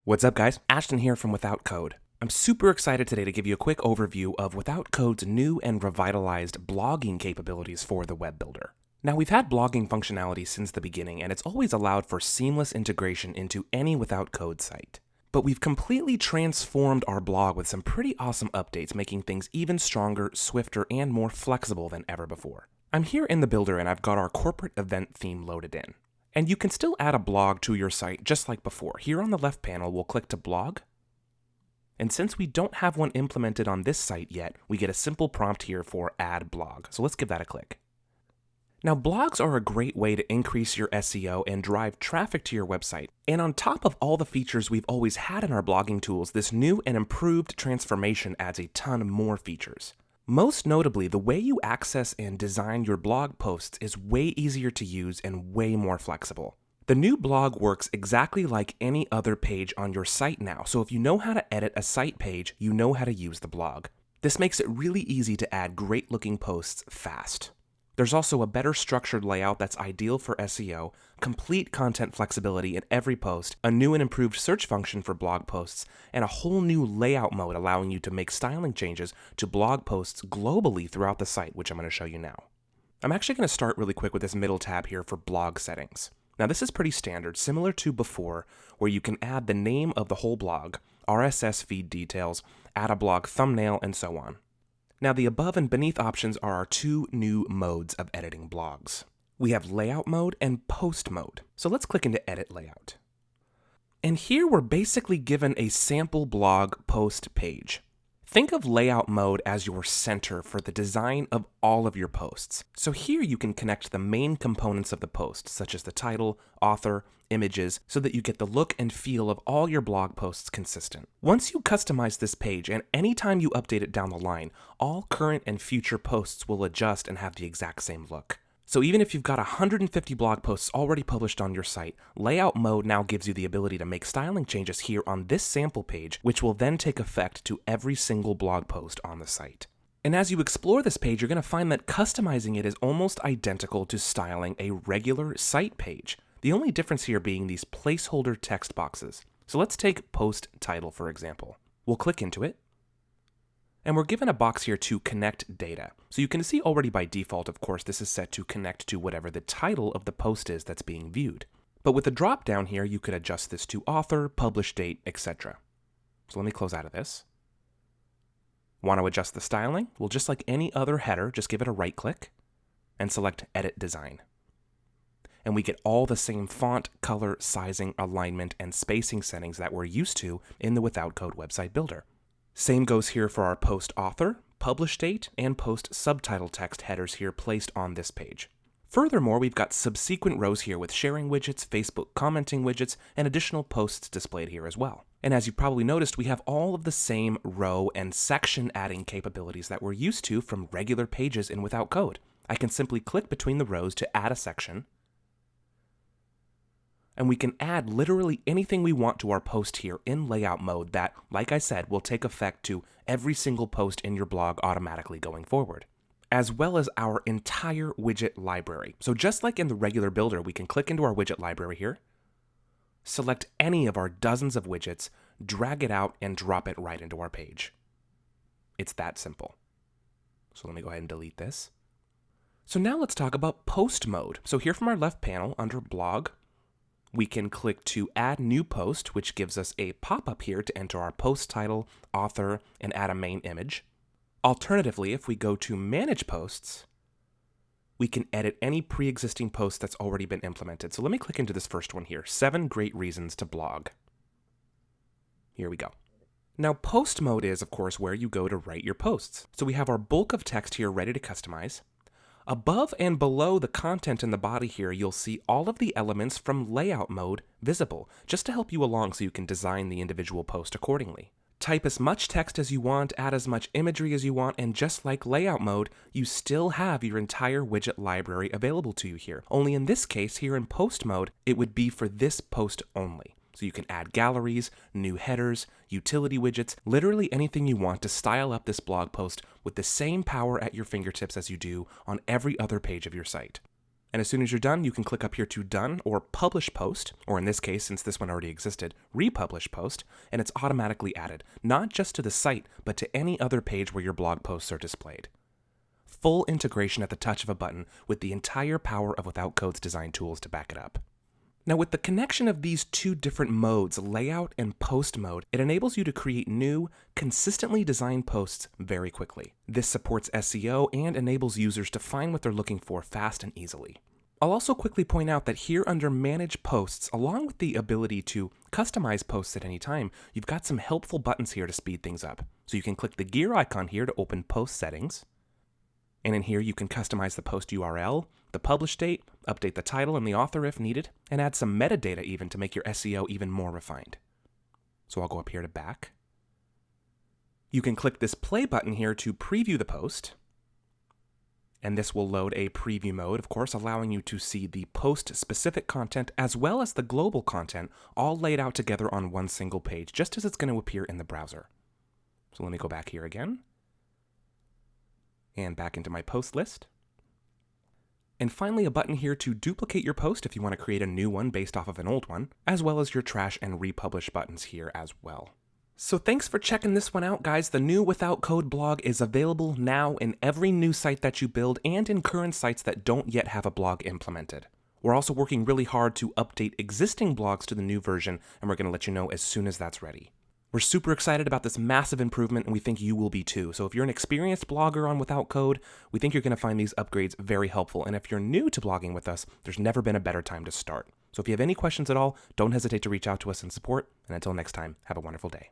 What's up, guys? Ashton here from Without Code. I'm super excited today to give you a quick overview of Without Code's new and revitalized blogging capabilities for the web builder. Now, we've had blogging functionality since the beginning, and it's always allowed for seamless integration into any Without Code site. But we've completely transformed our blog with some pretty awesome updates, making things even stronger, swifter, and more flexible than ever before. I'm here in the builder, and I've got our corporate event theme loaded in. And you can still add a blog to your site just like before. Here on the left panel, we'll click to blog. And since we don't have one implemented on this site yet, we get a simple prompt here for add blog. So let's give that a click. Now, blogs are a great way to increase your SEO and drive traffic to your website. And on top of all the features we've always had in our blogging tools, this new and improved transformation adds a ton more features. Most notably, the way you access and design your blog posts is way easier to use and way more flexible. The new blog works exactly like any other page on your site now, so if you know how to edit a site page, you know how to use the blog. This makes it really easy to add great-looking posts fast. There's also a better structured layout that's ideal for SEO, complete content flexibility in every post, a new and improved search function for blog posts, and a whole new layout mode allowing you to make styling changes to blog posts globally throughout the site, which I'm going to show you now. I'm actually going to start really quick with this middle tab here for blog settings. Now, this is pretty standard, similar to before, where you can add the name of the whole blog, RSS feed details, add a blog thumbnail, and so on. Now, the above and beneath options are our two new modes of editing blogs. We have layout mode and post mode. So let's click into edit layout. And here we're basically given a sample blog post page. Think of layout mode as your center for the design of all of your posts. So here you can connect the main components of the post, such as the title, author, images, so that you get the look and feel of all your blog posts consistent. Once you customize this page, and anytime you update it down the line, all current and future posts will adjust and have the exact same look. So even if you've got 150 blog posts already published on your site, layout mode now gives you the ability to make styling changes here on this sample page, which will then take effect to every single blog post on the site. And as you explore this page, you're going to find that customizing it is almost identical to styling a regular site page. The only difference here being these placeholder text boxes. So let's take post title, for example. We'll click into it. And we're given a box here to connect data. So you can see already by default, of course, this is set to connect to whatever the title of the post is that's being viewed. But with the drop down here, you could adjust this to author, publish date, etc. So let me close out of this. Want to adjust the styling? Well, just like any other header, just give it a right click and select Edit Design. And we get all the same font, color, sizing, alignment, and spacing settings that we're used to in the Without Code website builder. Same goes here for our post author, publish date, and post subtitle text headers here placed on this page. Furthermore, we've got subsequent rows here with sharing widgets, Facebook commenting widgets, and additional posts displayed here as well. And as you probably noticed, we have all of the same row and section adding capabilities that we're used to from regular pages in Without Code. I can simply click between the rows to add a section, and we can add literally anything we want to our post here in layout mode that, like I said, will take effect to every single post in your blog automatically going forward, as well as our entire widget library. So just like in the regular builder, we can click into our widget library here, select any of our dozens of widgets, drag it out, and drop it right into our page. It's that simple. So let me go ahead and delete this. So now let's talk about post mode. So here from our left panel under blog, we can click to add new post, which gives us a pop-up here to enter our post title, author, and add a main image. Alternatively, if we go to manage posts, we can edit any pre-existing post that's already been implemented. So let me click into this first one here, 7 great reasons to blog. Here we go. Now, post mode is, of course, where you go to write your posts. So we have our bulk of text here ready to customize. Above and below the content in the body here, you'll see all of the elements from layout mode visible, just to help you along so you can design the individual post accordingly. Type as much text as you want, add as much imagery as you want, and just like layout mode, you still have your entire widget library available to you here. Only in this case, here in post mode, it would be for this post only. So you can add galleries, new headers, utility widgets, literally anything you want to style up this blog post with the same power at your fingertips as you do on every other page of your site. And as soon as you're done, you can click up here to Done or Publish Post, or in this case, since this one already existed, Republish Post, and it's automatically added, not just to the site, but to any other page where your blog posts are displayed. Full integration at the touch of a button with the entire power of Without Code's design tools to back it up. Now, with the connection of these two different modes, layout and post mode, it enables you to create new, consistently designed posts very quickly. This supports SEO and enables users to find what they're looking for fast and easily. I'll also quickly point out that here under Manage Posts, along with the ability to customize posts at any time, you've got some helpful buttons here to speed things up. So you can click the gear icon here to open post settings. And in here, you can customize the post URL, the publish date, update the title and the author if needed, and add some metadata even to make your SEO even more refined. So I'll go up here to back. You can click this play button here to preview the post. And this will load a preview mode, of course, allowing you to see the post-specific content as well as the global content all laid out together on one single page, just as it's going to appear in the browser. So let me go back here again. And back into my post list. And finally, a button here to duplicate your post if you want to create a new one based off of an old one, as well as your trash and republish buttons here as well. So thanks for checking this one out, guys. The new Without Code blog is available now in every new site that you build and in current sites that don't yet have a blog implemented. We're also working really hard to update existing blogs to the new version, and we're going to let you know as soon as that's ready. We're super excited about this massive improvement, and we think you will be too. So if you're an experienced blogger on Without Code, we think you're going to find these upgrades very helpful. And if you're new to blogging with us, there's never been a better time to start. So if you have any questions at all, don't hesitate to reach out to us in support. And until next time, have a wonderful day.